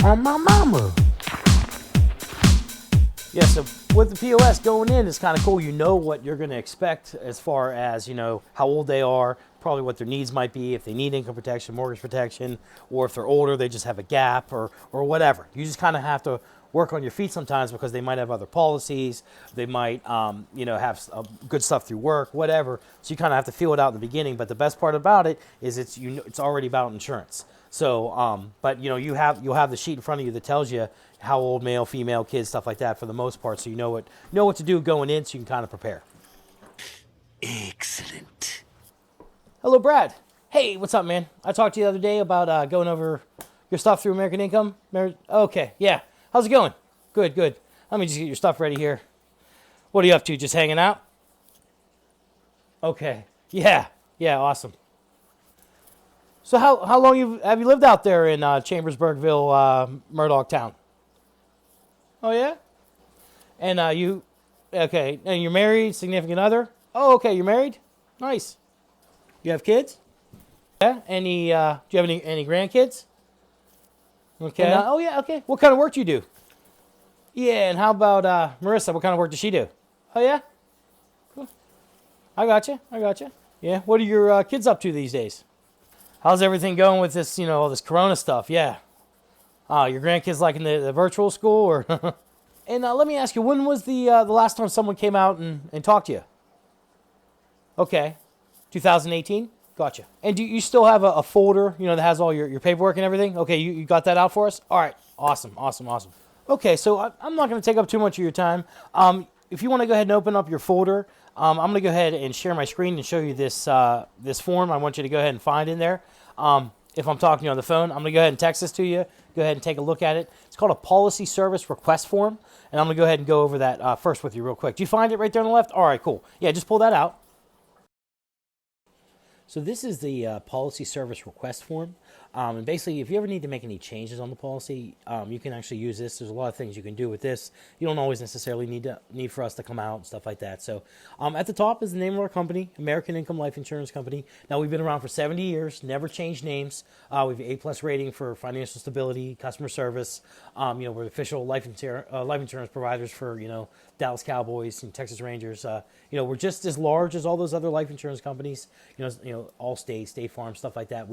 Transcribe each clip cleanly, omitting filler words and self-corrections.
on my mama. Yeah, so with the POS going in, it's kind of cool. You know what you're going to expect as far as, how old they are, probably what their needs might be, if they need income protection, mortgage protection, or if they're older, they just have a gap or whatever. You just kind of have to work on your feet sometimes because they might have other policies. They might, have good stuff through work, whatever. So you kind of have to feel it out in the beginning. But the best part about it is it's already about insurance. So, but you'll have the sheet in front of you that tells you how old, male, female, kids, stuff like that for the most part. So you know what to do going in, so you can kind of prepare. Excellent. Hello, Brad. Hey, what's up, man? I talked to you the other day about going over your stuff through American Income. Okay, yeah. How's it going? Good, good. Let me just get your stuff ready here. What are you up to? Just hanging out? Okay. Yeah, awesome. So how long have you lived out there in Chambersburgville, Murdoch Town? Oh yeah, and okay, and you're married, significant other. Oh, okay, you're married. Nice. You have kids? Yeah. Any? Do you have any grandkids? Okay. And, oh yeah. Okay. What kind of work do you do? Yeah. And how about Marissa? What kind of work does she do? Oh yeah. Cool. I got you. Yeah. What are your kids up to these days? How's everything going with this? All this Corona stuff. Yeah. Your grandkids like in the virtual school or? And let me ask you, when was the last time someone came out and talked to you? Okay, 2018. Gotcha. And do you still have a folder, that has all your paperwork and everything? Okay, you got that out for us? All right, awesome. Okay, so I'm not going to take up too much of your time. If you want to go ahead and open up your folder, I'm going to go ahead and share my screen and show you this form I want you to go ahead and find in there. If I'm talking to you on the phone, I'm going to go ahead and text this to you. Go ahead and take a look at it. It's called a policy service request form, and I'm going to go ahead and go over that first with you real quick. Do you find it right there on the left? All right, cool. Yeah, just pull that out. So this is the policy service request form. And basically, if you ever need to make any changes on the policy, you can actually use this. There's a lot of things you can do with this. You don't always necessarily need for us to come out and stuff like that. So at the top is the name of our company, American Income Life Insurance Company. Now, we've been around for 70 years, never changed names. We have an A+ rating for financial stability, customer service. We're official life insurance providers for, Dallas Cowboys and Texas Rangers. We're just as large as all those other life insurance companies, Allstate, State Farm, stuff like that.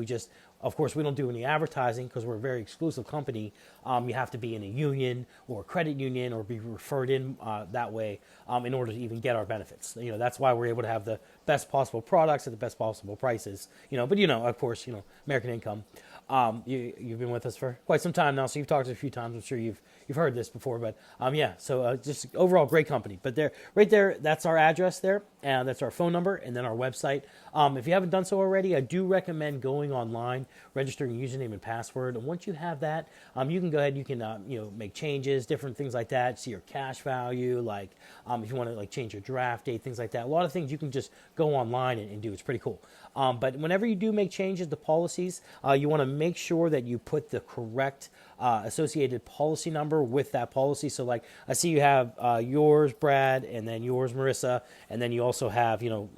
Of course, we don't do any advertising because we're a very exclusive company. You have to be in a union or a credit union or be referred in that way in order to even get our benefits. That's why we're able to have the best possible products at the best possible prices. But of course, American Income. You've been with us for quite some time now, so you've talked to us a few times. I'm sure you've heard this before, but so just overall great company. But right there, that's our address there, and that's our phone number, and then our website. If you haven't done so already, I do recommend going online, registering your username and password. And once you have that, you can go ahead. You can make changes, different things like that. See your cash value, like if you want to change your draft date, things like that. A lot of things you can just go online and do. It's pretty cool. But whenever you do make changes to policies, you want to make sure that you put the correct associated policy number with that policy. So I see you have yours, Brad, and then yours, Marissa, and then you also have your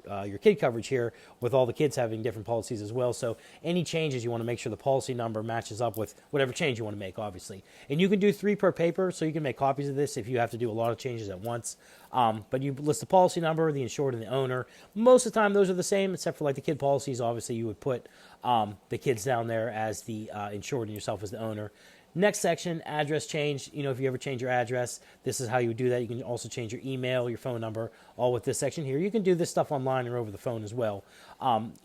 kid coverage here with all the kids having different policies as well. So any changes, you want to make sure the policy number matches up with whatever change you want to make, obviously. And you can do 3 per paper, so you can make copies of this if you have to do a lot of changes at once. But you list the policy number, the insured, and the owner. Most of the time, those are the same, except for the kid policies. Obviously, you would put the kids down there as the insured and yourself as the owner. Next section, address change. If you ever change your address, this is how you would do that. You can also change your email, your phone number, all with this section here. You can do this stuff online or over the phone as well,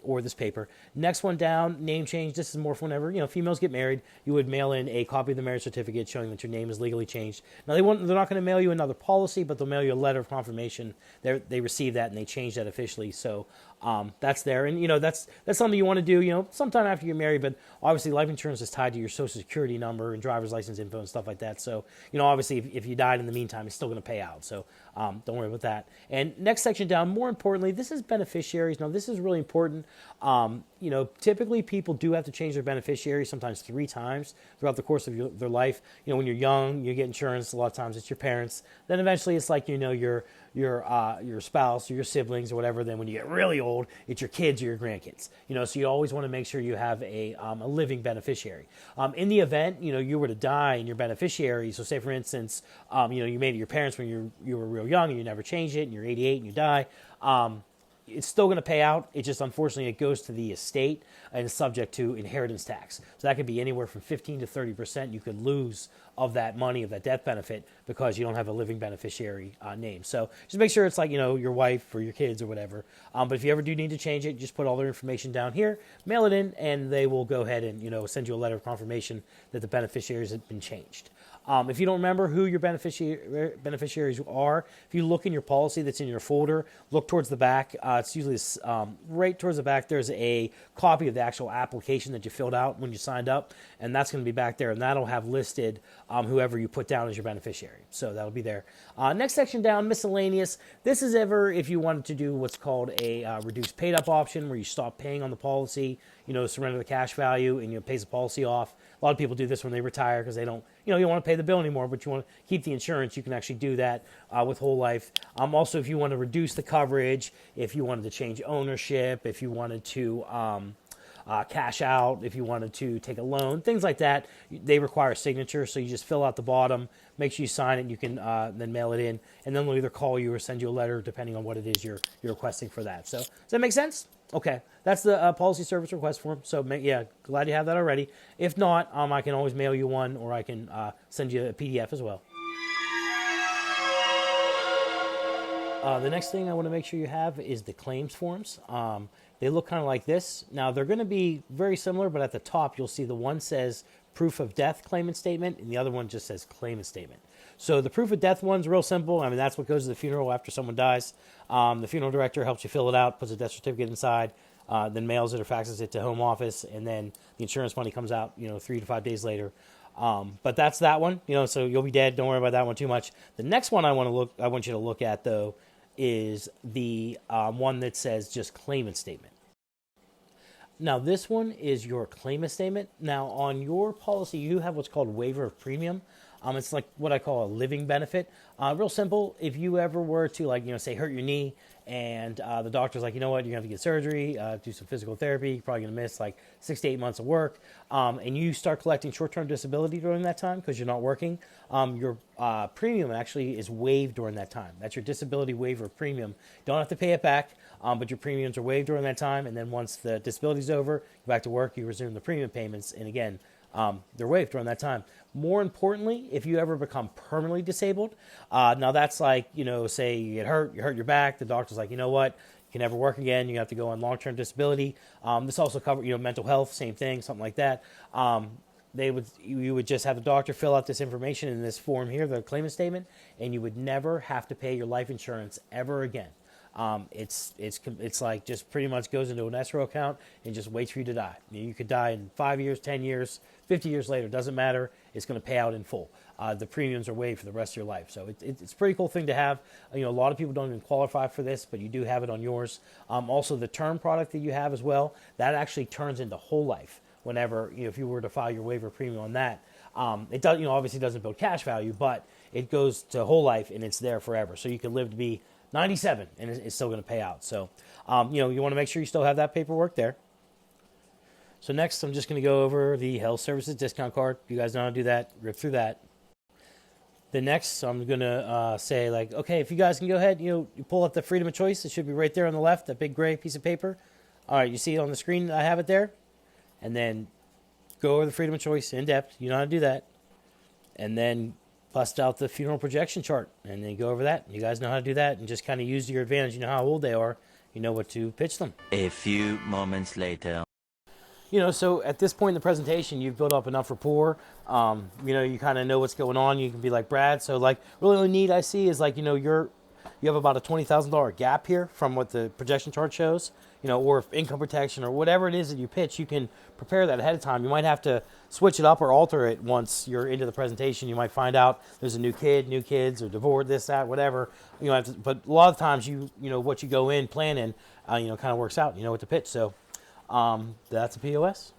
or this paper. Next one down, name change. This is more for whenever, females get married. You would mail in a copy of the marriage certificate showing that your name is legally changed. Now, they're not going to mail you another policy, but they'll mail you a letter of confirmation. They receive that and they change that officially. So that's there. And, that's something you want to do, sometime after you're married. But obviously, life insurance is tied to your Social Security number and driver's license info and stuff like that. So, obviously, if you died in the meantime, it's still going to pay out. So don't worry about that. And next section down, more importantly, this is beneficiaries. Now, this is really important. Typically people do have to change their beneficiaries sometimes 3 times throughout the course of their life. When you're young, you get insurance. A lot of times it's your parents. Then eventually it's your your spouse or your siblings or whatever. Then when you get really old, it's your kids or your grandkids. So you always want to make sure you have a living beneficiary. In the event you were to die and your beneficiary, so say for instance, you made it your parents when you were real young and you never changed it, and you're 88 and you die. It's still going to pay out. It just, unfortunately, it goes to the estate and is subject to inheritance tax. So that could be anywhere from 15 to 30% you could lose of that money, of that death benefit, because you don't have a living beneficiary name. So just make sure it's like, your wife or your kids or whatever. But if you ever do need to change it, just put all their information down here, mail it in, and they will go ahead and, send you a letter of confirmation that the beneficiaries have been changed. If you don't remember who your beneficiaries are, if you look in your policy that's in your folder, look towards the back. It's usually right towards the back. There's a copy of the actual application that you filled out when you signed up, and that's going to be back there, and that'll have listed whoever you put down as your beneficiary. So that'll be there. Next section down, miscellaneous. This is if you wanted to do what's called a reduced paid up option, where you stop paying on the policy, surrender the cash value, and pays the policy off. A lot of people do this when they retire because they don't, you don't want to pay the bill anymore, but you want to keep the insurance. You can actually do that with whole life. Also, if you want to reduce the coverage, if you wanted to change ownership, if you wanted to cash out, if you wanted to take a loan, things like that, they require a signature. So you just fill out the bottom, make sure you sign it, and you can then mail it in, and then they'll either call you or send you a letter depending on what it is you're requesting for that. So does that make sense? Okay, that's the policy service request form. So glad you have that already. If not, I can always mail you one, or I can send you a PDF as well. The next thing I want to make sure you have is the claims forms. They look kind of like this. Now, they're going to be very similar, but at the top, you'll see the one says proof of death claimant statement, and the other one just says claimant statement. So the proof of death one's real simple. That's what goes to the funeral after someone dies. The funeral director helps you fill it out, puts a death certificate inside, then mails it or faxes it to home office, and then the insurance money comes out, 3 to 5 days later. But that's that one, so you'll be dead. Don't worry about that one too much. The next one I want you to look at, though, is the one that says just claimant statement. Now, this one is your claimant statement. Now, on your policy, you have what's called waiver of premium. It's like what I call a living benefit. Real simple. If you ever were to, say, hurt your knee, and the doctor's like, you know what, you're going to have to get surgery, do some physical therapy, you're probably going to miss 6 to 8 months of work, and you start collecting short-term disability during that time because you're not working, your premium actually is waived during that time. That's your disability waiver of premium. You don't have to pay it back, but your premiums are waived during that time, and then once the disability is over, go back to work, you resume the premium payments, and again, they're waived during that time. More importantly, if you ever become permanently disabled, now that's say you get hurt, you hurt your back, the doctor's like, you know what, you can never work again, you have to go on long-term disability. This also covers, mental health, same thing, something like that. You would just have the doctor fill out this information in this form here, the claimant statement, and you would never have to pay your life insurance ever again. It's like just pretty much goes into an escrow account and just waits for you to die. You could die in 5 years, 10 years, 50 years later, doesn't matter. It's going to pay out in full. The premiums are waived for the rest of your life. So it's a pretty cool thing to have. A lot of people don't even qualify for this, but you do have it on yours. Also, the term product that you have as well, that actually turns into whole life whenever, if you were to file your waiver premium on that. It does, obviously doesn't build cash value, but it goes to whole life and it's there forever. So you can live to be 97 and it's still going to pay out. So, you want to make sure you still have that paperwork there. So next, I'm just going to go over the health services discount card. You guys know how to do that. Rip through that. The next, I'm going to say okay, if you guys can go ahead, you pull up the freedom of choice. It should be right there on the left, that big gray piece of paper. All right, you see it on the screen. I have it there. And then go over the freedom of choice in depth. You know how to do that. And then bust out the funeral projection chart and then go over that. You guys know how to do that and just kind of use to your advantage. You know how old they are. You know what to pitch them. A few moments later. So at this point in the presentation, you've built up enough rapport. You kind of know what's going on. You can be like, Brad, so really neat I see is you have about a $20,000 gap here from what the projection chart shows, or income protection or whatever it is that you pitch, you can prepare that ahead of time. You might have to switch it up or alter it once you're into the presentation. You might find out there's a new kid, new kids, or divorce, this, that, whatever. But a lot of times what you go in planning, kind of works out. You know what to pitch. So that's a POS.